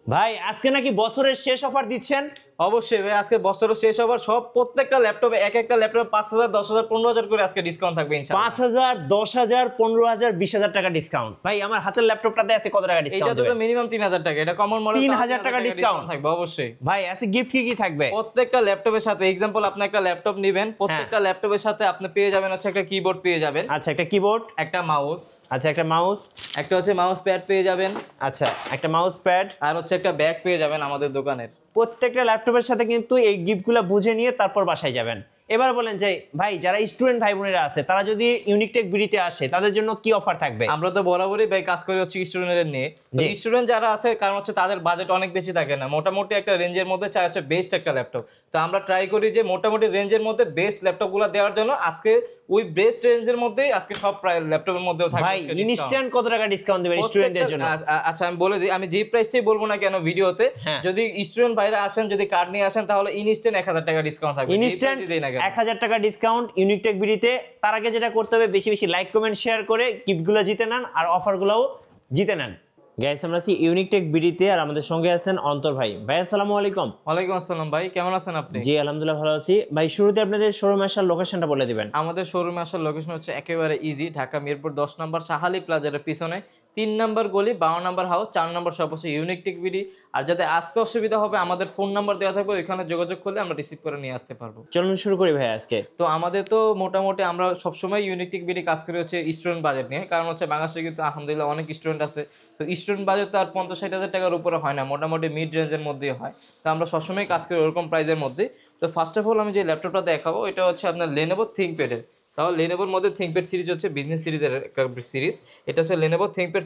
ভাই আজকে নাকি বছরের শেষ অফার দিচ্ছেন? অবশ্যই ভাই, আজকে বছরের শেষ হবার সব প্রত্যেকটা ল্যাপটপে এক একটা ল্যাপটপে 5,000, 10,000, 15,000 করে আজকে ডিসকাউন্ট থাকবে ইনশাআল্লাহ। 5,000, 10,000, 15,000, 20,000 টাকা ডিসকাউন্ট। ভাই আমার হাতের ল্যাপটপটাতে আছে কত টাকা ডিসকাউন্ট? এইটা তো মিনিমাম 3,000 টাকা, এটা কমন মডেল 3,000 টাকা ডিসকাউন্ট থাকবে অবশ্যই। ভাই আছে গিফট কি কি থাকবে? প্রত্যেকটা ল্যাপটপের সাথে এক্সাম্পল আপনি একটা ল্যাপটপ নেবেন, প্রত্যেকটা ল্যাপটপের সাথে আপনি পেয়ে যাবেন হচ্ছে একটা কিবোর্ড পেয়ে যাবেন, আচ্ছা একটা কিবোর্ড, একটা মাউস, আচ্ছা একটা মাউস, একটা হচ্ছে মাউস প্যাড পেয়ে যাবেন, আচ্ছা একটা মাউস প্যাড, আর হচ্ছে একটা ব্যাগ পেয়ে যাবেন আমাদের দোকানের। প্রত্যেকটা ল্যাপটপের সাথে কিন্তু এই গিফটগুলো বুঝে নিয়ে তারপর বাসায় যাবেন। এবার বলেন যে ভাই যারা স্টুডেন্ট ভাই বোনেরা আছে তারা যদি ইউনিকটেক বিডিতে আসে তাদের জন্য কি অফার থাকবে? আমরা তো বরাবরই ভাই কাজ করি হচ্ছে স্টুডেন্টদের নিয়ে। তো স্টুডেন্ট যারা আছে, কারণ হচ্ছে তাদের বাজেট অনেক বেশি থাকে না, মোটামুটি একটা রেঞ্জের মধ্যে চাই হচ্ছে বেস্ট একটা ল্যাপটপ। তো আমরা ট্রাই করি যে মোটামুটি রেঞ্জের মধ্যে বেস্ট ল্যাপটপগুলো দেওয়ার জন্য। আজকে ওই বেস্ট রেঞ্জের মধ্যেই আজকে সব প্রায় ল্যাপটপের মধ্যেও থাকবে। ভাই ইনস্ট্যান্ট কত টাকা ডিসকাউন্ট দিবেন স্টুডেন্টদের জন্য? আচ্ছা আমি বলে দিই, আমি যে প্রাইসটাই বলবো না কেন ভিডিওতে, যদি স্টুডেন্ট ভাইরা আসেন, যদি কার্ড নিয়ে আসেন, তাহলে ইনস্ট্যান্ট 1,000 টাকা ডিসকাউন্ট থাকবে। ইনস্ট্যান্ট 1,000 টাকা ডিসকাউন্ট ইউনিকটেক বিডিতে। তার আগে যেটা করতে হবে বেশি বেশি লাইক কমেন্ট শেয়ার করে গিফটগুলো জিতে নেন আর অফারগুলোও জিতে নেন। গাইস আমরা আছি ইউনিকটেক বিডিতে আর আমাদের সঙ্গে আছেন অন্তর ভাই। ভাই আসসালামু আলাইকুম। ওয়ালাইকুম আসসালাম ভাই, কেমন আছেন আপনি? জি আলহামদুলিল্লাহ ভালো আছি ভাই। শুরুতে আপনাদের শোরুমে আসার লোকেশনটা বলে দিবেন। আমাদের শোরুমে আসার লোকেশন হচ্ছে একেবারে ইজি, ঢাকা মিরপুর 10 নম্বর শাহালি প্লাজার পিছনে 3 নম্বর গলি 52 নম্বর হাউস 4 নম্বর শপ হচ্ছে ইউনিকটেক বিডি। আর যাতে আসতে অসুবিধা হবে আমাদের ফোন নাম্বার দেওয়া থাকবে, ওইখানে যোগাযোগ করলে আমরা রিসিভ করে নিয়ে আসতে পারবো। চলুন শুরু করি ভাই আজকে। তো আমাদের তো মোটামুটি আমরা সবসময় ইউনিকটেক বিডি কাজ করি হচ্ছে স্টুডেন্ট বাজেট নিয়ে, কারণ হচ্ছে বাংলাদেশে কিন্তু আলহামদুলিল্লাহ অনেক স্টুডেন্ট আছে। তো স্টুডেন্ট বাজেট তো আর 50-60 হাজার টাকার উপরে হয় না, মোটামুটি মিড রেঞ্জের মধ্যেই হয়। তো আমরা সবসময় কাজ করি ওরকম প্রাইসের মধ্যে। তো ফার্স্ট অফ অল আমি যে ল্যাপটপটা দেখাবো এটা হচ্ছে আপনার লেনোভো থিংকপ্যাডের। তাহলে লেনোভোর মধ্যে থিংকপ্যাড সিরিজ হচ্ছে বিজনেস সিরিজের একটা সিরিজ। এটা হচ্ছে লেনোভো থিংকপ্যাড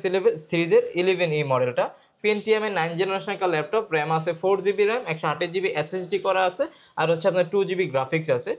সিরিজের 11E মডেলটা। পেন্টিয়ামের 9 জেনারেশন একটা ল্যাপটপ, র্যাম আছে 4GB র্যাম, 128GB এসএসডি করা আছে, আর হচ্ছে আপনার 2GB গ্রাফিক্স আছে।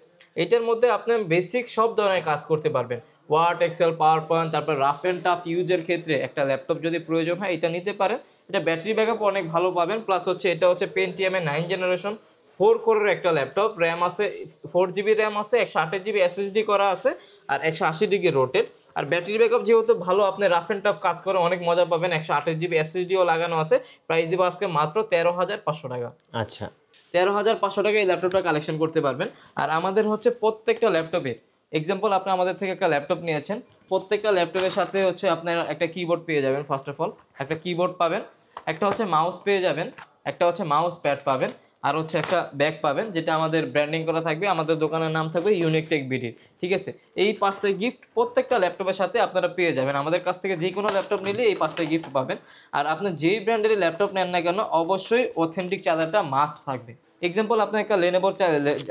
এটার মধ্যে আপনি বেসিক সব ধরনের কাজ করতে পারবেন, ওয়ার্ড, এক্সেল, পাওয়ার পয়েন্ট, তারপর রাফ অ্যান্ড টাফ ইউজের ক্ষেত্রে একটা ল্যাপটপ যদি প্রয়োজন হয় এটা নিতে পারেন। এটা ব্যাটারি ব্যাকআপ অনেক ভালো পাবেন, প্লাস হচ্ছে এটা হচ্ছে পেন্টিয়ামের 9 জেনারেশন 4 কোরের একটা ল্যাপটপ, র্যাম আছে 4GB র্যাম আছে, 128GB এসএসডি করা আছে, আর 180° রোটেট। আর ব্যাটারি ব্যাকআপ যেহেতু ভালো, আপনি রাফ অ্যান্ড টাফ কাজ করে অনেক মজা পাবেন। 128GB এসএসডিও লাগানো আছে। প্রাইস দিব আজকে মাত্র 13,500 টাকা। আচ্ছা 13,500 টাকা এই ল্যাপটপটা কালেকশন করতে পারবেন। আর আমাদের হচ্ছে প্রত্যেকটা ল্যাপটপে এক্সাম্পল আপনি আমাদের থেকে একটা ল্যাপটপ নিয়েছেন, প্রত্যেকটা ল্যাপটপের সাথে হচ্ছে আপনার একটা কিবোর্ড পেয়ে যাবেন। ফার্স্ট অফ অল একটা কিবোর্ড পাবেন, একটা হচ্ছে মাউস পেয়ে যাবেন, একটা হচ্ছে মাউস প্যাড পাবেন, আর হচ্ছে একটা ব্যাগ পাবেন যেটা আমাদের ব্র্যান্ডিং করা থাকবে, আমাদের দোকানের নাম থাকবে ইউনিকটেক বিডি। ঠিক আছে, এই 5টা গিফট প্রত্যেকটা ল্যাপটপের সাথে আপনারা পেয়ে যাবেন। আমাদের কাছ থেকে যে কোনো ল্যাপটপ নিলে এই 5টা গিফট পাবেন। আর আপনি যেই ব্র্যান্ডের ল্যাপটপ নেন না কেন অবশ্যই অথেন্টিক চার্জারটা মাস্ট থাকবে। এক্সাম্পল আপনি একটা লেনোভোর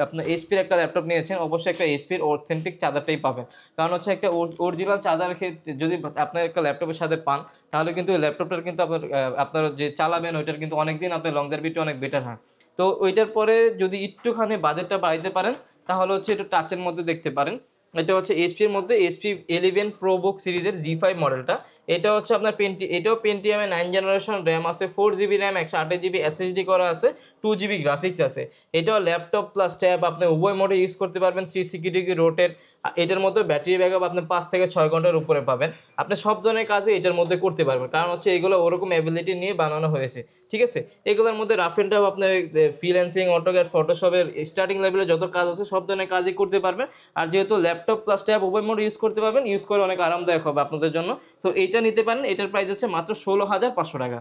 আপনার এইচপির একটা ল্যাপটপ নিয়েছেন, অবশ্যই একটা এইচপির অথেন্টিক চার্জারটাই পাবেন। কারণ হচ্ছে একটা অরিজিনাল চার্জারের ক্ষেত্রে যদি আপনার একটা ল্যাপটপের সাথে পান, তাহলে কিন্তু ওই ল্যাপটপটার কিন্তু আপনার যে চালাবেন ওইটার কিন্তু অনেকদিন আপনার লংজারভিটি অনেক বেটার হয়। তো ওইটার পরে যদি একটুখানি বাজেটটা বাড়াইতে পারেন তাহলে হচ্ছে একটু টাচের মধ্যে দেখতে পারেন। এটা হচ্ছে এইচপির মধ্যে এইচপি 11 প্রোবুক সিরিজের G5 মডেলটা। এটা হচ্ছে আপনার এটাও পেন্টিয়ামে 9 জেনারেশন, র্যাম আছে 4GB র্যাম, 128GB এসএসডি করা আছে, 2GB গ্রাফিক্স আছে। এটাও ল্যাপটপ প্লাস ট্যাব আপনি উভয় মোডে ইউজ করতে পারবেন, 360° রোটেট। এটার মধ্যে ব্যাটারি ব্যাকআপ আপনি 5 থেকে 6 ঘন্টার উপরে পাবেন। আপনি সব ধরনের কাজে এটার মধ্যে করতে পারবেন, কারণ হচ্ছে এগুলো ওরকম অ্যাবিলিটি নিয়ে বানানো হয়েছে। ঠিক আছে, এগুলোর মধ্যে রাফ অ্যান্ড টাফ আপনার ফ্রিল্যান্সিং, অটোক্যাড, ফটোশপের স্টার্টিং লেভেলে যত কাজ আছে সব ধরনের কাজই করতে পারবেন। আর যেহেতু ল্যাপটপ প্লাস ট্যাব উভয় মোড ইউজ করতে পারবেন, ইউজ করে অনেক আরামদায়ক হবে আপনাদের জন্য। তো এইটা নিতে পারেন, এটার প্রাইস হচ্ছে মাত্র 16,500 টাকা।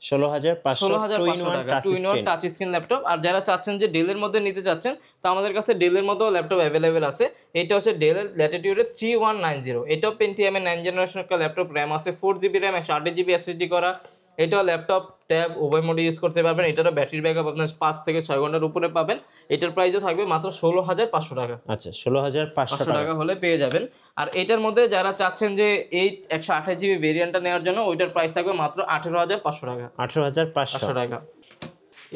16,500 টাচ স্ক্রিন ল্যাপটপ। আর যারা চাচ্ছেন যে ডেলের মধ্যে নিতে চাচ্ছেন, তো আমাদের কাছে ডেলের মধ্যেও ল্যাপটপ অ্যাভেলেবেল আছে। এটা হচ্ছে ডেলের ল্যাটিটিউডের 3190, এটাও পেন্টিয়ামের 9 জেনারেশন একটা ল্যাপটপ, র্যাম আছে 4GB র্যাম, 128GB এসএসডি করা। এটাও ল্যাপটপ ট্যাব উভয় মোডে ইউজ করতে পারবেন। এটারও ব্যাটারি ব্যাকআপ আপনার 5 থেকে 6 ঘন্টার উপরে পাবেন। এটার প্রাইসও থাকবে মাত্র 16,500 টাকা। আচ্ছা 16,500 টাকা হলে পেয়ে যাবেন। আর এটার মধ্যে যারা চাচ্ছেন যে এই 128GB ভেরিয়েন্টটা নেওয়ার জন্য, ওইটার প্রাইস থাকবে মাত্র 18,500 টাকা। 18,500 টাকা।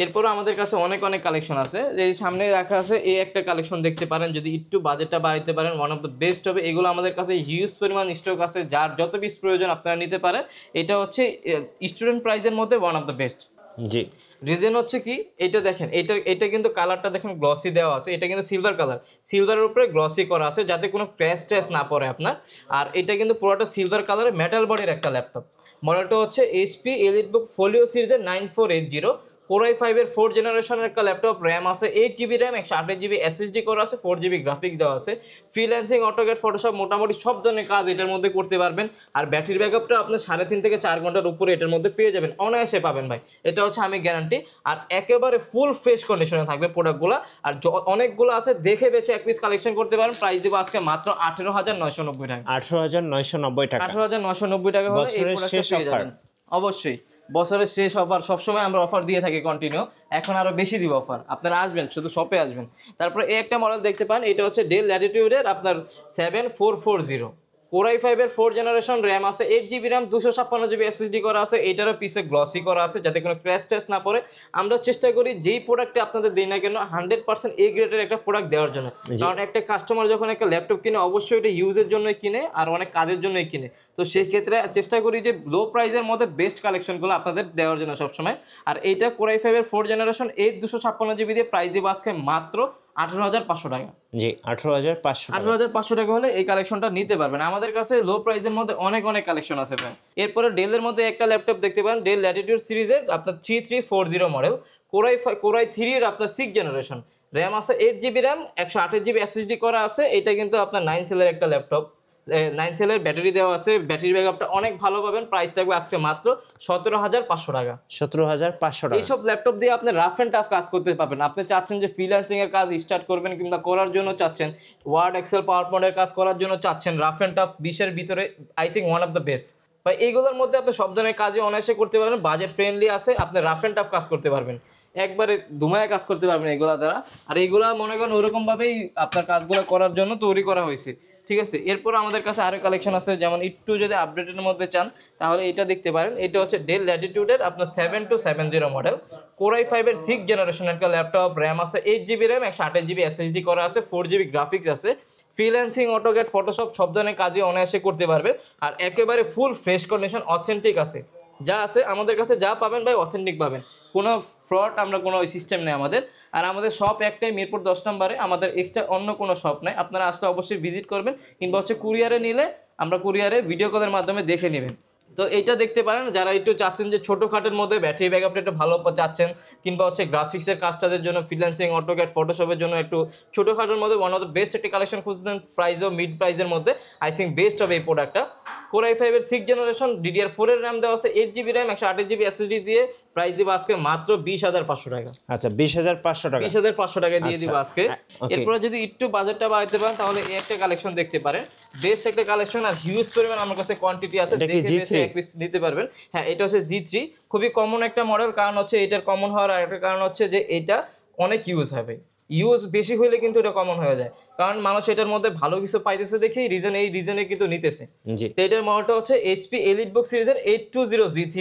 এরপরও আমাদের কাছে অনেক অনেক কালেকশন আছে, এই সামনে রাখা আছে এই একটা কালেকশন দেখতে পারেন, যদি একটু বাজেটটা বাড়াইতে পারেন ওয়ান অফ দ্য বেস্ট হবে। এগুলো আমাদের কাছে হিউজ পরিমাণ স্টক আছে, যার যত পিস প্রয়োজন আপনারা নিতে পারেন। এটা হচ্ছে স্টুডেন্ট প্রাইসের মধ্যে one of the best. G reason হচ্ছে কি, এটা দেখেন, এটা কিন্তু কালারটা দেখেন গ্লসি দেওয়া আছে, এটা কিন্তু সিলভার কালার, সিলভারের উপরে গ্লসি করা আছে যাতে কোনো ক্র্যাশ ট্যাশ না পড়ে আপনার। আর এটা কিন্তু পুরোটা সিলভার কালারের মেটাল বডির একটা ল্যাপটপ। মডেলটা হচ্ছে এইচপি এলিটবুক ফোলিও সিরিজের 9480, Core i5 এর 4 জেনারেশনের একটা ল্যাপটপ, র্যাম আছে 8GB র্যাম, 128GB এসএসডি করা আছে, 4GB গ্রাফিক্স দেওয়া আছে, ফ্রিল্যান্সিং, অটোক্যাড, ফটোশপ মোটামুটি সব ধরনের কাজ এটার মধ্যে করতে পারবেন। আর ব্যাটারি ব্যাকআপটা আপনি 3.5 থেকে 4 ঘন্টার উপরে এটার মধ্যে পেয়ে যাবেন, অনায়াসে পাবেন ভাই, এটা হচ্ছে আমি গ্যারান্টি। আর একেবারে ফুল ফ্রেশ কন্ডিশনে থাকবে প্রোডাক্টগুলো। আর অনেকগুলো আছে, দেখে বেছে এক পিস কালেকশন করতে পারেন। প্রাইস দেবো আজকে মাত্র 18,990 টাকা। 18,990 টাকা, 18,990 টাকা হলে এই প্রোডাক্টটা পেয়ে যাবেন। অবশ্যই বছরের শেষ অফার, সবসময় আমরা অফার দিয়ে থাকি কন্টিনিউ, এখন আরো বেশি দিব অফার। আপনারা আসবেন, শুধু শপে আসবেন। তারপরে এই একটা মডেল দেখতে পান, এটা হচ্ছে ডেল ল্যাটিটিউডের আপনার 7440, Core i5 এর 4 জেনারেশন, র্যাম আছে 8GB র্যাম, 256GB এসএসডি করা আছে, এটারও পিছে গ্লসি করা আছে যাতে কোনো ক্র্যাশ ট্যাশ না পড়ে। আমরা চেষ্টা করি যেই প্রোডাক্টটা আপনাদের দিই না কেন 100% এ গ্রেডের একটা প্রোডাক্ট দেওয়ার জন্য, কারণ একটা কাস্টমার যখন একটা ল্যাপটপ কিনে অবশ্যই এটা ইউজের জন্যই কিনে আর অনেক কাজের জন্যই কিনে। তো সেই ক্ষেত্রে চেষ্টা করি যে লো প্রাইসের মধ্যে বেস্ট কালেকশনগুলো আপনাদের দেওয়ার জন্য সবসময়। আর এইটা Core i5 এর 4 জেনারেশন 256GB দিয়ে প্রাইস দিব আজকে মাত্র 18,500 টাকা। জি 18,500 টাকা। 18,500 টাকা হলে এই কালেকশনটা নিতে পারবেন। আমাদের কাছে লো প্রাইসের মধ্যে অনেক কালেকশন আছে ভাই। এরপরে ডেলের মধ্যে একটা ল্যাপটপ দেখতে পারেন, ডেল ল্যাটিটিউড সিরিজের আপনার 3340 মডেল, Core i3 এর আপনার 6 জেনারেশন, র্যাম আছে 8GB র্যাম, 128GB এসএসডি করা আছে। এটা কিন্তু আপনার 9 সেলের একটা ল্যাপটপ, 9 সেলের ব্যাটারি দেওয়া আছে, ব্যাটারি ব্যাকআপটা অনেক ভালো পাবেন। প্রাইস থাকবে আজকে মাত্র 17,500 টাকা। 17,500 টাকা। এইসব ল্যাপটপ দিয়ে আপনি রাফ অ্যান্ড টাফ কাজ করতে পারবেন। আপনি চাচ্ছেন যে ফ্রিল্যান্সিং এর কাজ স্টার্ট করবেন কিংবা করার জন্য চাচ্ছেন, ওয়ার্ড, এক্সেল, পাওয়ার পয়েন্টের কাজ করার জন্য চাচ্ছেন, রাফ অ্যান্ড টাফ 20-এর ভিতরে I think one of the best. বা এইগুলোর মধ্যে আপনি সব ধরনের কাজই অনায়াসে করতে পারবেন, বাজেট ফ্রেন্ডলি আছে, আপনি রাফ অ্যান্ড টাফ কাজ করতে পারবেন, একবারে ধুমায় কাজ করতে পারবেন এগুলা দ্বারা। আর এইগুলা মনে করেন ওরকমভাবেই আপনার কাজগুলো করার জন্য তৈরি করা হয়েছে, ঠিক আছে। এরপর আমাদের কাছে আরো কালেকশন আছে, যেমন একটু যদি আপডেটের মধ্যে চান তাহলে এটা দেখতে পারেন। এটা হচ্ছে ডেল ল্যাটিটিউডের আপনার 7270 মডেল, Core i5 এর 6 জেনারেশনের একটা ল্যাপটপ, র্যাম আছে 8GB র্যাম, 128GB এসএসডি করা আছে, 4GB গ্রাফিক্স আছে, ফ্রিল্যান্সিং, অটোক্যাড, ফটোশপ সব ধরনের কাজই অনায়াসে করতে পারবে। আর একেবারে ফুল ফ্রেশ কন্ডিশন, অথেন্টিক আছে, যা আছে আমাদের কাছে যা পাবেন ভাই অথেন্টিক পাবেন, কোনো ফ্রড আমরা কোনো সিস্টেম নেই আমাদের। আর আমাদের শপ একটাই, মিরপুর 10 নম্বরে, আমাদের এক্সট্রা অন্য কোনো শপ নাই। আপনারা আসলে অবশ্যই ভিজিট করবেন, কিংবা হচ্ছে কুরিয়ারে নিলে আমরা কুরিয়ারে ভিডিও কলের মাধ্যমে দেখে নেবেন। তো এইটা দেখতে পারেন, যারা একটু চাচ্ছেন যে ছোটোখাটোর মধ্যে ব্যাটারি ব্যাকআপটা একটু ভালো চাচ্ছেন, কিংবা হচ্ছে গ্রাফিক্সের কাজটাদের জন্য, ফ্রিল্যান্সিং, অটোক্যাড, ফটোশপের জন্য একটু ছোটোখাটোর মধ্যে ওয়ান অফ দ্য বেস্ট একটা কালেকশন খুঁজছেন, প্রাইসও মিড প্রাইসের মধ্যে, আই থিঙ্ক বেস্ট হবে এই প্রোডাক্টটা। Core i5 এর 6 জেনারেশন, DDR4 এর র্যাম দেওয়া আছে, 8GB র্যাম, 128GB এসএসডি দিয়ে প্রাইস দিব আজকে মাত্র 20,500 টাকা। আচ্ছা 20,500 টাকা, 20,500 টাকা দিয়ে দিব আজকে। এরপরে যদি একটু বাজেটটা বাড়াতে পারেন তাহলে এই একটা কালেকশন দেখতে পারেন, বেস্ট একটা কালেকশন, আর হিউজ পরিমাণ আমার কাছে কোয়ান্টিটি আছে, দেখে বেশি এক পিস নিতে পারবেন। হ্যাঁ, এটা হচ্ছে G3, খুবই কমন একটা মডেল, কারণ হচ্ছে এটার কমন হওয়ার আরেকটা কারণ হচ্ছে যে এটা অনেক ইউজ হবে, ইউজ বেশি হইলে কিন্তু এটা কমন হয়ে যায়, কারণ মানুষ এটার মধ্যে ভালো কিছু পাইতেছে দেখেই এই রিজনে কিন্তু নিতেছে। তো এটার মডেলটা হচ্ছে এইচপি এলিটবুক সিরিজের 820 G3,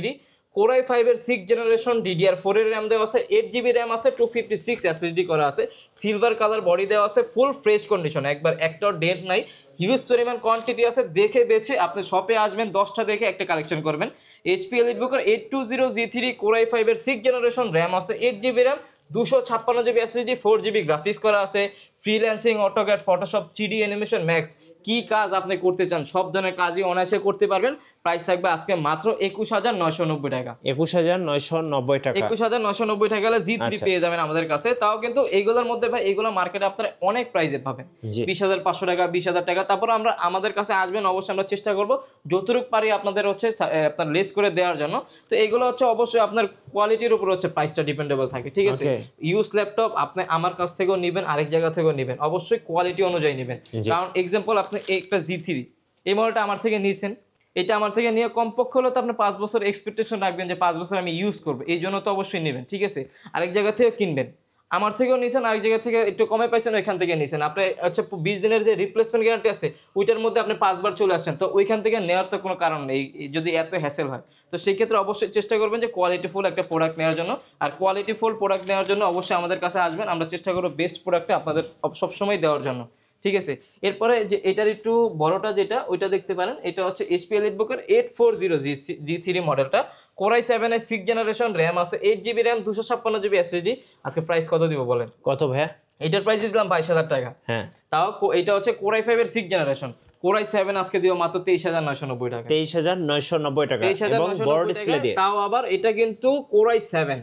Core i5 এর 6 জেনারেশন, DDR4 এর র্যাম দেওয়া আছে, 8GB র্যাম আছে, 256 এসএসডি করা আছে, সিলভার কালার বডি দেওয়া আছে, ফুল ফ্রেশ কন্ডিশন, একবার একটাও ডেন্ট নাই, হিউজ পরিমাণ কোয়ান্টিটি আছে, দেখে বেছে আপনি শপে আসবেন, 10টা দেখে একটা কালেকশন করবেন। এইচপি এলিটবুকের 820 G3, Core i5 এর 6 জেনারেশন, র্যাম আছে 8GB RAM, 256GB SSD, 4GB graphics করা আছে, freelancing, AutoCAD, Photoshop, 3D animation, max, কি কাজ আপনি করতে চান সব ধরনের কাজই অনায়াসে করতে পারবেন। প্রাইস থাকবে আজকে মাত্র 21,990 টাকা। 21,990 টাকা, 21,990 টাকা হলে G3 পেয়ে যাবেন আমাদের কাছে। তাও কিন্তু এইগুলোর মধ্যে ভাই এগুলো মার্কেটে আপনারা অনেক প্রাইসে পাবেন, 20,500 টাকা, 20,000 টাকা। তারপর আমরা আমাদের কাছে আসবেন, অবশ্যই আমরা চেষ্টা করব যতটুকু পারি আপনাদের হচ্ছে আপনার লেস করে দেওয়ার জন্য। তো এইগুলো হচ্ছে অবশ্যই আপনার কোয়ালিটির উপর হচ্ছে প্রাইসটা ডিপেন্ডেবল থাকে, ঠিক আছে। ইউজ ল্যাপটপ আপনি আমার কাছ থেকেও নেবেন, আরেক জায়গা থেকেও নেবেন, অবশ্যই কোয়ালিটি অনুযায়ী নেবেন। কারণ এক্সাম্পল আপনি একটা G3 এই মডেলটা আমার থেকে নিয়েছেন, এটা আমার থেকে নিয়ে কমপক্ষে হলো তো আপনি 5 বছর এক্সপেকটেশন রাখবেন যে 5 বছর আমি ইউজ করবো, এই জন্য তো অবশ্যই নেবেন, ঠিক আছে। আরেক জায়গা থেকে কিনবেন, আমার থেকেও নিয়েছেন, আরেক জায়গা থেকে একটু কমে পাইছেন, ওইখান থেকে নিয়েছেন, আপনি হচ্ছে 20 দিনের যে রিপ্লেসমেন্ট গ্যারান্টি আছে ওইটার মধ্যে আপনি 5 বার চলে আসছেন, তো ওইখান থেকে নেওয়ার তো কোনো কারণ নেই যদি এত হ্যাসেল হয়। তো সেই ক্ষেত্রে অবশ্যই চেষ্টা করবেন যে কোয়ালিটিফুল একটা প্রোডাক্ট নেওয়ার জন্য। আর কোয়ালিটিফুল প্রোডাক্ট নেওয়ার জন্য অবশ্যই আমাদের কাছে আসবেন, আমরা চেষ্টা করবো বেস্ট প্রোডাক্টটা আপনাদের সবসময় দেওয়ার জন্য, ঠিক আছে। এরপরে যে এটার একটু বড়টা যেটা ওইটা দেখতে পারেন, এটা হচ্ছে এইচপি এলিটবুকের 840 G3 মডেলটা, কোরাই 7 এর 6 জেনারেশন, র্যাম আছে 8GB র্যাম, 256GB SSD। আজকে প্রাইস কত দিব বলেন? কত ভাইয়া? এটার প্রাইস দিলাম 22,000 টাকা। হ্যাঁ, তাও এটা হচ্ছে কোরাই 5 এর 6 জেনারেশন। কোরাই 7 আজকে দিব মাত্র 23,990 টাকা। 23,990 টাকা এবং বড় ডিসপ্লে দিয়ে। তাও আবার এটা কিন্তু কোরাই 7।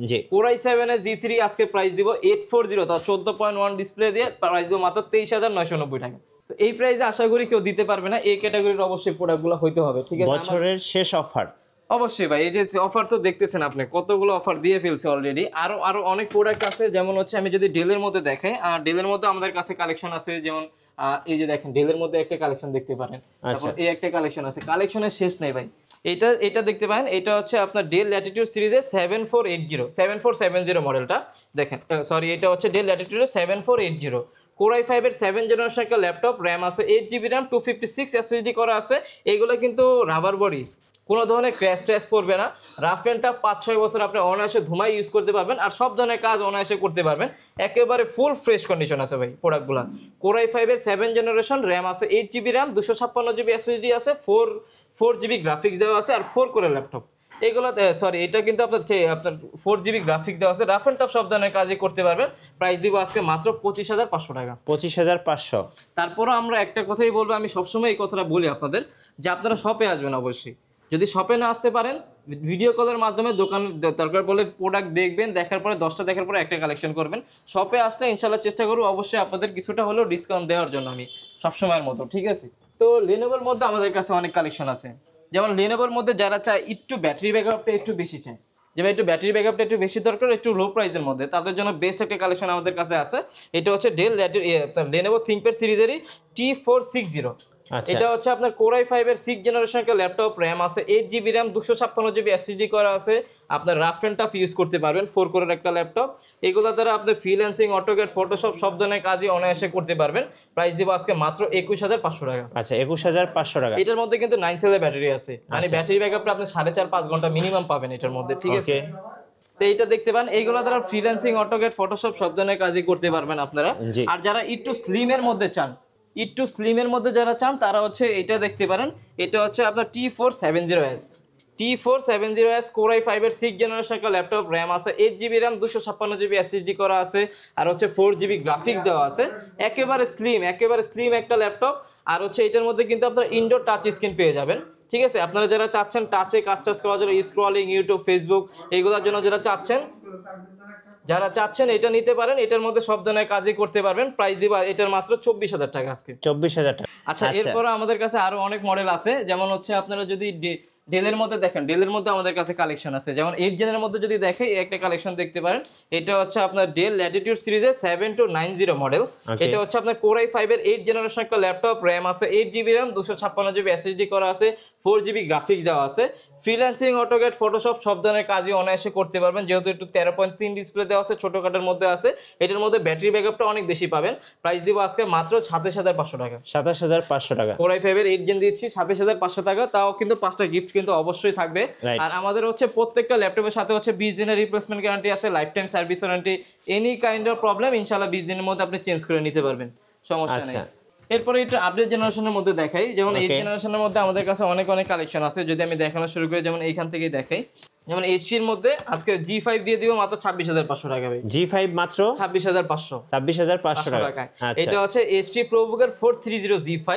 জি, কোরাই 7 এর G3 আজকে প্রাইস দিব 840, তাও 14.1 ডিসপ্লে দিয়ে প্রাইস দিব মাত্র 23,990 টাকা। তো এই প্রাইসে আশা করি কেউ দিতে পারবে না। এই ক্যাটাগরির অবশ্যই প্রোডাক্টগুলো হইতে হবে, ঠিক আছে? বছরের শেষ অফার। অবশ্যই ভাই, এই যে অফার তো দেখতেছেন আপনি, কতগুলো অফার দিয়ে ফেলছে অলরেডি। আরো অনেক প্রোডাক্ট আছে, যেমন হচ্ছে আমি যদি ডেলের মধ্যে দেখাই, ডেলের মধ্যে আমাদের কাছে কালেকশন আছে, যেমন এই যে দেখেন ডেলের মধ্যে একটা কালেকশন দেখতে পারেন, তারপর এই একটা কালেকশন আছে, কালেকশনের শেষ নেই ভাই। এটা দেখতে পারেন, এটা হচ্ছে আপনার ডেল ল্যাটিটিউড সিরিজের 7470 মডেলটা দেখেন, সরি এটা হচ্ছে ডেল ল্যাটিটিউডের 7480। কোরাই 5 এর 7 জেনারেশন একটা ল্যাপটপ, র্যাম আছে 8GB র্যাম, 256 SSD করা আছে। এগুলো কিন্তু রাবার বডি, কোনো ধরনের ক্র্যাশ ট্র্যাশ পড়বে না। রাফ অ্যান্ড টাফ 5-6 বছর আপনি অনায়াসে ধুমাই ইউজ করতে পারবেন, আর সব ধরনের কাজ অনায়াসে করতে পারবেন। একেবারে ফুল ফ্রেশ কন্ডিশন আছে ভাই প্রোডাক্টগুলো। কোরাই 5 এর 7 জেনারেশন, র্যাম আছে 8GB র্যাম, 256GB SSD আছে, 4GB গ্রাফিক্স দেওয়া আছে, আর 4 কোরের ল্যাপটপ। এগুলো সরি, এটা কিন্তু আপনার 4GB গ্রাফিক্স দেওয়া আছে। রাফ অ্যান্ড টাফ সব ধরনের কাজই করতে পারবেন। প্রাইস দিব আজকে মাত্র 25,500 টাকা। 25,500। তারপরও আমরা একটা কথাই বলবো, আমি সবসময় এই কথাটা বলি আপনাদের, যে আপনারা শপে আসবেন অবশ্যই। যদি শপে না আসতে পারেন, ভিডিও কলের মাধ্যমে দোকান দরকার পড়লে প্রোডাক্ট দেখবেন, দেখার পরে 10টা দেখার পরে একটা কালেকশন করবেন। শপে আসলে ইনশাল্লাহ চেষ্টা করবো অবশ্যই আপনাদের কিছুটা হলেও ডিসকাউন্ট দেওয়ার জন্য, আমি সবসময়ের মতো, ঠিক আছে? তো লেনোভোর মধ্যে আমাদের কাছে অনেক কালেকশন আছে। যেমন লেনোভোর মধ্যে যারা চায় একটু ব্যাটারি ব্যাকআপটা একটু বেশি চায়, যেমন একটু ব্যাটারি ব্যাকআপটা একটু বেশি দরকার, একটু লো প্রাইসের মধ্যে, তাদের জন্য বেস্ট একটা কালেকশন আমাদের কাছে আছে। এটা হচ্ছে ডেল লেনোভো থিংকপ্যাড সিরিজের T460। এটা হচ্ছে আপনার কোরাই 5 এর 6 জেনারেশন একটা ল্যাপটপ, র্যাম আছে 8GB র্যাম, 256GB SSD করা আছে। আপনার রাফ অ্যান্ড টাফ ইউজ করতে পারবেন, 4 কোরের একটা ল্যাপটপ। এগুলো দ্বারা আপনি ফ্রিল্যান্সিং, অটোক্যাড, ফটোশপ সব ধরনের কাজই অনায়াসে করতে পারবেন। প্রাইস দিব আজকে মাত্র 21,500 টাকা। আচ্ছা, 21,500 টাকা। এটার মধ্যে কিন্তু 9 সেলের ব্যাটারি আছে, মানে ব্যাটারি ব্যাকআপটা আপনি 4.5-5 ঘন্টা মিনিমাম পাবেন এটার মধ্যে, ঠিক আছে? তো এইটা দেখতে পান, এইগুলো দ্বারা ফ্রিল্যান্সিং, অটোক্যাড, ফটোশপ সব ধরনের কাজই করতে পারবেন আপনারা। আর যারা একটু স্লিমের মধ্যে চান, একটু স্লিমের মধ্যে যারা চান, তারা হচ্ছে এটা দেখতে পারেন। এটা হচ্ছে আপনার T470S কোরাই 5 এর 6 জেনারেশন একটা ল্যাপটপ, র্যাম আছে 8GB র্যাম, 256GB SSD করা আছে, আর হচ্ছে 4GB গ্রাফিক্স দেওয়া আছে। একেবারে স্লিম একটা ল্যাপটপ। আর হচ্ছে এটার মধ্যে কিন্তু আপনারা ইনডোর টাচ স্ক্রিন পেয়ে যাবেন, ঠিক আছে? আপনারা যারা চাচ্ছেন টাচে কাজ করার জন্য, স্ক্রলিং, ইউটিউব, ফেসবুক এইগুলোর জন্য যারা চাচ্ছেন এটা নিতে পারেন। এটার মধ্যে সব ধরনের কাজই করতে পারবেন। প্রাইস দিব এটার মাত্র 24,000 টাকা আজকে। 24,000 টাকা। আচ্ছা, এরপর আমাদের কাছে আরো অনেক মডেল আছে। যেমন হচ্ছে আপনারা যদি ডেলের মধ্যে দেখেন, ডেলের মধ্যে আমাদের কাছে কালেকশন আছে। যেমন 8 জেনের মধ্যে যদি দেখে, একটা কালেকশন দেখতে পারেন। এটা হচ্ছে আপনার ডেল ল্যাটিটিউড সিরিজের 7290 মডেল। এটা হচ্ছে আপনার কোরাই 5 এর 8 জেনারেশন একটা ল্যাপটপ, র্যাম আছে 8GB র্যাম, 256GB SSD করা আছে, 4GB গ্রাফিক্স দেওয়া আছে। ফ্রিল্যান্সিং, অটোক্যাড, ফটোশপ সব ধরনের কাজই অনায়াসে করতে পারবেন, যেহেতু একটু 13.3 ডিসপ্লে দেওয়া আছে, ছোটখাটোর মধ্যে আছে। এটার মধ্যে ব্যাটারি ব্যাকআপটা অনেক বেশি পাবেন। প্রাইস দিব আজকে মাত্র 27,500 টাকা। 27,500 টাকা। কোরাই 5 এর 8 জেন দিচ্ছি 27,500 টাকা। তাও কিন্তু 5টা গিফট কিন্তু অবশ্যই থাকবে। আর আমাদের হচ্ছে প্রত্যেকটা ল্যাপটপের সাথে হচ্ছে 20 দিনের রিপ্লেসমেন্ট গ্যারান্টি আছে, life time service warranty. Any kind of problem ইনশাআল্লাহ 20 দিনের মধ্যে আপনি চেঞ্জ করে নিতে পারবেন, সমস্যা নেই। এরপরে এটা আপডেট জেনারেশনের মধ্যে দেখাই। যেমন 8 জেনারেশনের মধ্যে আমাদের কাছে অনেক কালেকশন আছে। যদি আমি দেখানো শুরু করি, যেমন এইখান থেকেই দেখাই। যেমন HP এর মধ্যে আজকে G5 দিয়ে দিব মাত্র 26,500 টাকা ভাই। G5 মাত্র 26,500 টাকা। এটা হচ্ছে HP ProBooker 430 G5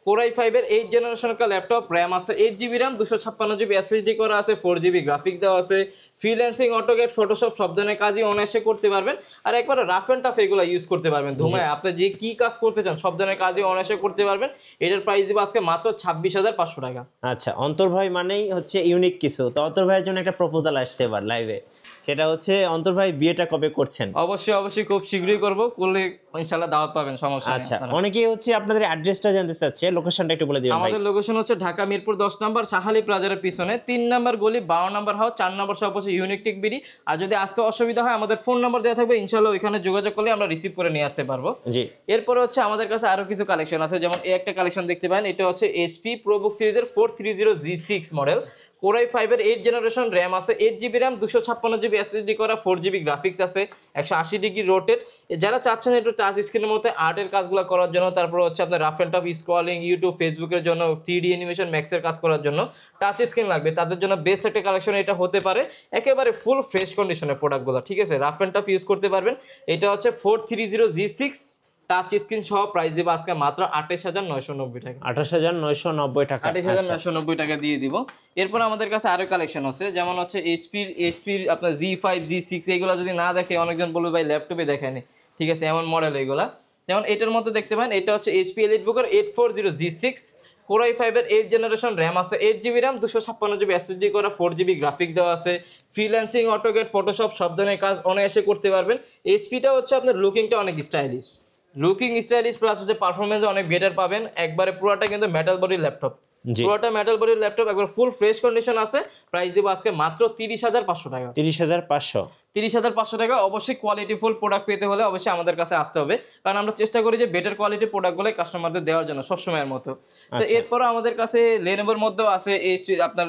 কোরাই 5 এর 8 জেনারেশন একটা ল্যাপটপ, র্যাম আছে 8GB র্যাম, 256GB SSD করা আছে, 4GB গ্রাফিক্স দেওয়া আছে। ফ্রিল্যান্সিং, অটোক্যাড, ফটোশপ সব ধরনের কাজই অনায়াসে করতে পারবেন। আর একবারে রাফ অ্যান্ড টাফ এগুলো ইউজ করতে পারবেন ধুমায়। আপনি যে কি কাজ করতে চান সব ধরনের কাজই অনায়াসে করতে পারবেন। এটার প্রাইস দিব আজকে মাত্র 26,500 টাকা। আচ্ছা, অন্তর ভাই মানেই হচ্ছে ইউনিক কিছু। তো অন্তর ভাইয়ের জন্য একটা প্রপোজাল আসছে এবার লাইভে, সেটা হচ্ছে অন্তর ভাই বিয়েটা কবে করছেন? অবশ্যই খুব শীঘ্রই করব, করলে ইনশাআল্লাহ দাওয়াত পাবেন, সমস্যা নেই। আচ্ছা, অনেকেই হচ্ছে আপনাদের অ্যাড্রেসটা জানতে চাচ্ছে, লোকেশনটা একটু বলে দিবেন ভাই। আমাদের লোকেশন হচ্ছে ঢাকা মিরপুর 10 নম্বর শাহালি প্লাজারের পিছনে 3 নম্বর গলি 52 নম্বর হাউস 4 নম্বর শপ হচ্ছে ইউনিক টেক বিডি। আর যদি আসতে অসুবিধা হয় আমাদের ফোন নাম্বার দেওয়া থাকবে, ইনশাআল্লাহ ওইখানে যোগাযোগ করলে আমরা রিসিভ করে নিয়ে আসতে পারবো। জি। এরপরে হচ্ছে আমাদের কাছে আরো কিছু কালেকশন আছে। যেমন এই একটা কালেকশন দেখতে পারেন, এটা হচ্ছে HP ProBook সিরিজের 430 G6 মডেল, Core i5 এর 8 জেনারেশন র্যাম আছে, 8GB র্যাম, 256GB SSD করা, 4GB গ্রাফিক্স আছে, 180 ডিগ্রি রোটেট। যারা চাচ্ছেন একটু টাচ স্ক্রিনের মধ্যে আর্টের কাজগুলো করার জন্য, তারপর হচ্ছে আপনার rough and tough scrolling, YouTube, ফেসবুকের জন্য, 3D অ্যানিমেশন, ম্যাক্সের কাজ করার জন্য টাচ স্ক্রিন লাগবে, তাদের জন্য বেস্ট একটা কালেকশন এটা হতে পারে। একেবারে ফুল ফ্রেশ কন্ডিশনের প্রোডাক্টগুলো, ঠিক আছে, রাফ এন্ড টাফ ইউজ করতে পারবেন। এটা হচ্ছে 430G6 টাচ স্ক্রিন সহ, প্রাইস দিব আজকে মাত্র 28990 টাকা। 28990 টাকা। 28990 টাকা দিয়ে দিব। এরপর আমাদের কাছে আরো কালেকশন আছে, যেমন হচ্ছে এইচপির আপনার G5 G6 এগুলো যদি না দেখে অনেকজন বলবে ভাই ল্যাপটপে দেখায়নি, ঠিক আছে, এমন মডেল এগুলা। যেমন এটার মধ্যে দেখতে পান, এটা হচ্ছে এইচপি এলিটবুকের 840G6 Core i5 এর 8 জেনারেশন র্যাম আছে, 8GB র্যাম, 256GB SSD করা, 4GB গ্রাফিক্স দেওয়া আছে, ফ্রিল্যান্সিং, অটোক্যাড, ফটোশপ সব ধরনের কাজ অনায়াসে করতে পারবেন। এইচপিটা হচ্ছে আপনার লুকিংটা অনেক স্টাইলিশ, প্লাস হচ্ছে পারফরমেন্স অনেক বেটার পাবেন। একবারে পুরোটা কিন্তু মেটাল বডির ল্যাপটপ, পুরোটা মেটাল বডির ল্যাপটপ, একবার ফুল ফ্রেশ কন্ডিশন আছে। প্রাইস দিব আজকে মাত্র 30500 টাকা। 30500 টাকা। অবশ্যই কোয়ালিটি ফুল প্রোডাক্ট পেতে হলে অবশ্যই আমাদের কাছে আসতে হবে, কারণ আমরা চেষ্টা করি যে বেটার কোয়ালিটির প্রোডাক্টগুলো কাস্টমারদের দেওয়ার জন্য সবসময়ের মতো। তো এরপরও আমাদের কাছে লেনোভোর মধ্যেও আছে, এই আপনার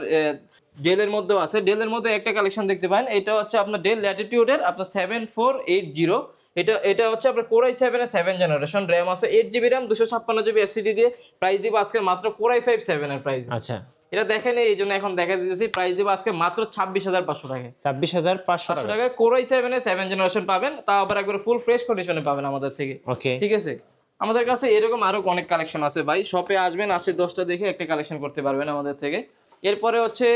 ডেলের মধ্যেও আছে। ডেলের মধ্যে একটা কালেকশন দেখতে পারেন, এটা হচ্ছে আপনার ডেল ল্যাটিটিউডের আপনার 7480। এটা হচ্ছে আপনার Core i7 এর 7 জেনারেশন র্যাম আছে, 8GB র্যাম, 256GB SSD দিয়ে। প্রাইস দিব আজকে মাত্র Core i5 7 এর প্রাইস। আচ্ছা, এটা দেখেন এই জন্য এখন দেখা দিতেছি। প্রাইস দিব আজকে মাত্র 26500 টাকা। 26500 টাকা Core i7 এর 7 জেনারেশন পাবেন, তাও আবার একবার ফুল ফ্রেশ কন্ডিশনে পাবেন আমাদের থেকে। ওকে, ঠিক আছে, আমাদের কাছে এরকম আরো অনেক কালেকশন আছে ভাই। শপে আসবেন, আসে 10টা দেখে একটা কালেকশন করতে পারবেন আমাদের থেকে। এরপরে হচ্ছে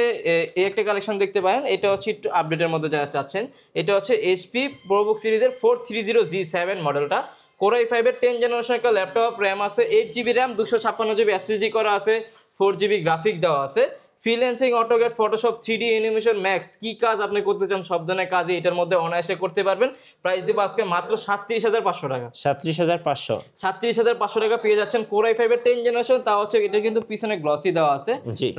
এই একটা কালেকশন দেখতে পারেন, এটা হচ্ছে একটু আপডেটের মধ্যে যারা চাচ্ছেন। এটা হচ্ছে HP ProBook সিরিজের 430G7 মডেলটা, Core i5 এর 10 জেনারেশন একটা ল্যাপটপ, র্যাম আছে 8GB র্যাম, 256GB SSD করা আছে, 4GB গ্রাফিক্স দেওয়া আছে, freelancing, AutoCAD, Photoshop, 3D animation, max কি কাজ আপনি করতে চান সব ধরনের কাজই এটার মধ্যে অনায়াসে করতে পারবেন। প্রাইস দিব আজকে মাত্র 37500 টাকা। 37500 টাকা পেয়ে যাচ্ছেন Core i5 এর 10 জেনারেশন। তা হচ্ছে এটা কিন্তু পিছনে গ্লসি দেওয়া আছে,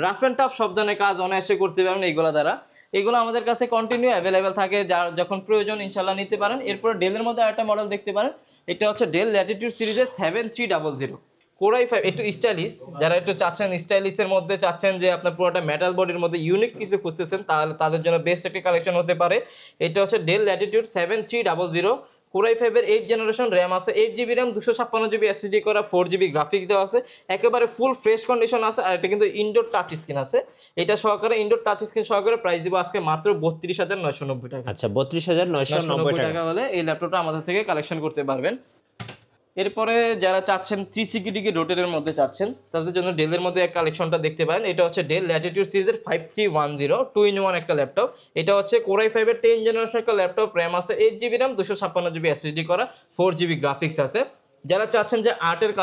রাফ এন্ড টাফ সব ধরনের কাজ অনায়াসে করতে পারবেন এইগুলা দ্বারা। এগুলো আমাদের কাছে কন্টিনিউ অ্যাভেলেবেল থাকে, যার যখন প্রয়োজন ইনশাল্লাহ নিতে পারেন। এরপর ডেলের মধ্যে আরেকটা মডেল দেখতে পারেন, এটা হচ্ছে ডেল ল্যাটিটিউড সিরিজের 7300 Core i5, একটু স্টাইলিশ, যারা একটু চাচ্ছেন স্টাইলিশের মধ্যে চাচ্ছেন যে আপনার পুরোটা মেটাল বডির মধ্যে ইউনিক কিছু খুঁজতেছেন, তাহলে তাদের জন্য বেস্ট একটা কালেকশন হতে পারে। এটা হচ্ছে ডেল ল্যাটিটিউড 7300 Core i5 এর 8 জেনারেশন র্যাম আছে, 8GB র্যাম, 256GB SSD করা, 4GB গ্রাফিক্স দেওয়া আছে, একেবারে ফুল ফ্রেশ কন্ডিশন আছে। আর এটা কিন্তু ইনডোর টাচ স্ক্রিন আছে, এটা সহকারে ইনডোর টাচ স্ক্রিন সহকারে। প্রাইস দিব আজকে মাত্র 32990 টাকা। আচ্ছা, 32990 টাকা হলে এই ল্যাপটপটা আমাদের থেকে কালেকশন করতে পারবেন। এরপরে যারা চাচ্ছেন 360 রোটেটের মধ্যে চাচ্ছেন, তাদের জন্য ডেলের মধ্যে এক কালেকশনটা দেখতে পারেন। এটা হচ্ছে ডেল ল্যাটিটিউড সিরিজের 5310 2-in-1 একটা ল্যাপটপ। এটা হচ্ছে Core i5 এর 10 জেনারেশন একটা ল্যাপটপ, র্যাম আছে 8GB র্যাম, 256GB SSD করা, 4GB গ্রাফিক্স আছে। যারা চাচ্ছেন যে আর্টের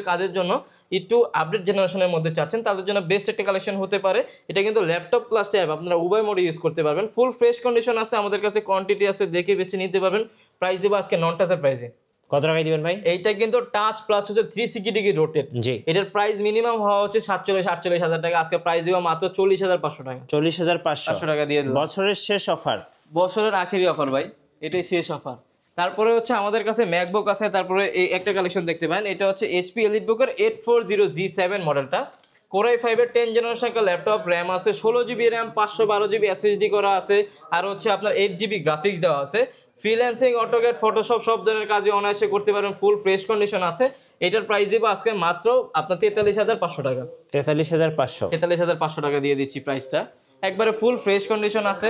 কাজের জন্য একটু আপডেট জেনারেশনের মধ্যে চাচ্ছেন, তাদের জন্য বেস্ট একটা কালেকশন হতে পারে। এটা কিন্তু ল্যাপটপ প্লাস ট্যাব আপনারা উভয় মোডে ইউজ করতে পারবেন। ফুল ফ্রেশ কন্ডিশন আছে, আমাদের কাছে কোয়ান্টিটি আছে, দেখে বেছে নিতে পারবেন। প্রাইস দেবো আজকে নন টাচের প্রাইসে। কত টাকায় দিবেন ভাই? এইটা কিন্তু টাচ প্লাস হচ্ছে 360 ডিগ্রি রোটেট। এটার প্রাইস মিনিমাম হওয়া হচ্ছে 47-48 টাকা। আজকে প্রাইস দিব মাত্র 40500 টাকা। 40500 টাকা দিয়ে দেব। বছরের শেষ অফার, বছরের আখেরি অফার ভাই, এটাই শেষ অফার। তারপরে হচ্ছে আমাদের কাছে ম্যাকবুক আছে। তারপরে এই একটা কালেকশন দেখতে পারেন, এটা হচ্ছে HP এলিটবুকের 840G7 মডেলটা, Core i5 এর 10 জেনারেশন একটা ল্যাপটপ, র্যাম আছে 16GB র্যাম, 512GB SSD করা আছে, আর হচ্ছে আপনার 8GB গ্রাফিক্স দেওয়া আছে। ফ্রিল্যান্সিং, অটোক্যাড, ফটোশপ সব ধরনের কাজে অনায়াসে করতে পারেন, ফুল ফ্রেশ কন্ডিশন আছে। এটার প্রাইস দিব আজকে মাত্র আপনার 43500 টাকা। 43500 টাকা দিয়ে দিচ্ছি প্রাইসটা। একবারে ফুল ফ্রেশ কন্ডিশন আছে,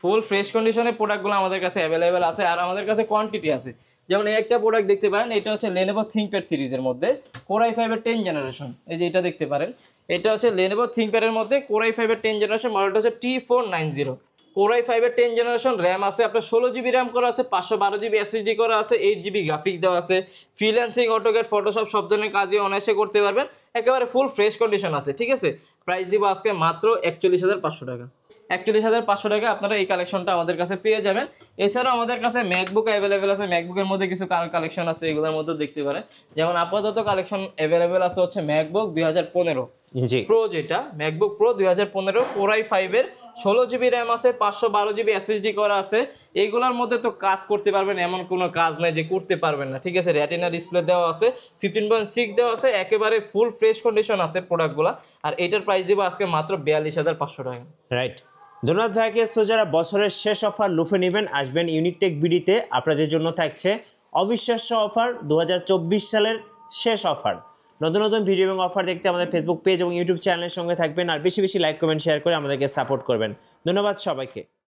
ফুল ফ্রেশ কন্ডিশনের প্রোডাক্টগুলো আমাদের কাছে অ্যাভেলেবেল আছে, আর আমাদের কাছে কোয়ান্টিটি আছে। যেমন এই একটা প্রোডাক্ট দেখতে পারেন, এটা হচ্ছে Lenovo ThinkPad সিরিজের মধ্যে Core i5 এর 10 জেনারেশন। এই যে এটা দেখতে পারেন, এটা হচ্ছে Lenovo ThinkPad এর মধ্যে Core i5 এর 10 জেনারেশন, মডেলটা হচ্ছে T490। Core i5 এর 10 জেনারেশন, র্যাম আছে আপনার 16GB র্যাম করা আছে, 512GB SSD করা আছে, 8GB গ্রাফিক্স দেওয়া আছে, ফ্রিল্যান্সিং, অটোক্যাড, ফটোশপ সব ধরনের কাজে অনায়াসে করতে পারবেন। একেবারে ফুল ফ্রেশ কন্ডিশন আছে, ঠিক আছে। প্রাইস দিব আজকে মাত্র 41500 টাকা। 41500 টাকা আপনারা এই কালেকশনটা আমাদের কাছে পেয়ে যাবেন। এছাড়াও আমাদের কাছে ম্যাকবুক অ্যাভেলেবেল আছে, ম্যাকবুকের মধ্যে কিছু কালেকশন আছে, এগুলোর মধ্যে দেখতে পারেন। যেমন আপাতত কালেকশন অ্যাভেলেবেল আছে হচ্ছে ম্যাকবুক 2015 প্রো, যেটা ম্যাকবুক প্রো 2015 Core i5 এর 16GB র্যাম আছে, 512GB SSD করা আছে, এইগুলোর মধ্যে তো কাজ করতে পারবেন এমন কোনো কাজ নাই যে করতে পারবেন না, ঠিক আছে। রেটিনা ডিসপ্লে দেওয়া আছে, 15.6 দেওয়া আছে, একেবারে ফুল ফ্রেশ কন্ডিশন আছে প্রোডাক্টগুলো। আর এটার প্রাইস দেবো আজকে মাত্র 42,500 টাকা। রাইট, ধন্যবাদ ভাইকে। সো যারা বছরের শেষ অফার লুফে নেবেন আসবেন ইউনিকটেক বিডিতে, আপনাদের জন্য থাকছে অবিশ্বাস্য অফার, 2024 সালের শেষ অফার। নতুন নতুন ভিডিও এবং অফার দেখতে আমাদের ফেসবুক পেজ এবং ইউটিউব চ্যানেলের সঙ্গে থাকবেন, আর বেশি বেশি লাইক কমেন্ট শেয়ার করে আমাদেরকে সাপোর্ট করবেন। ধন্যবাদ সবাইকে।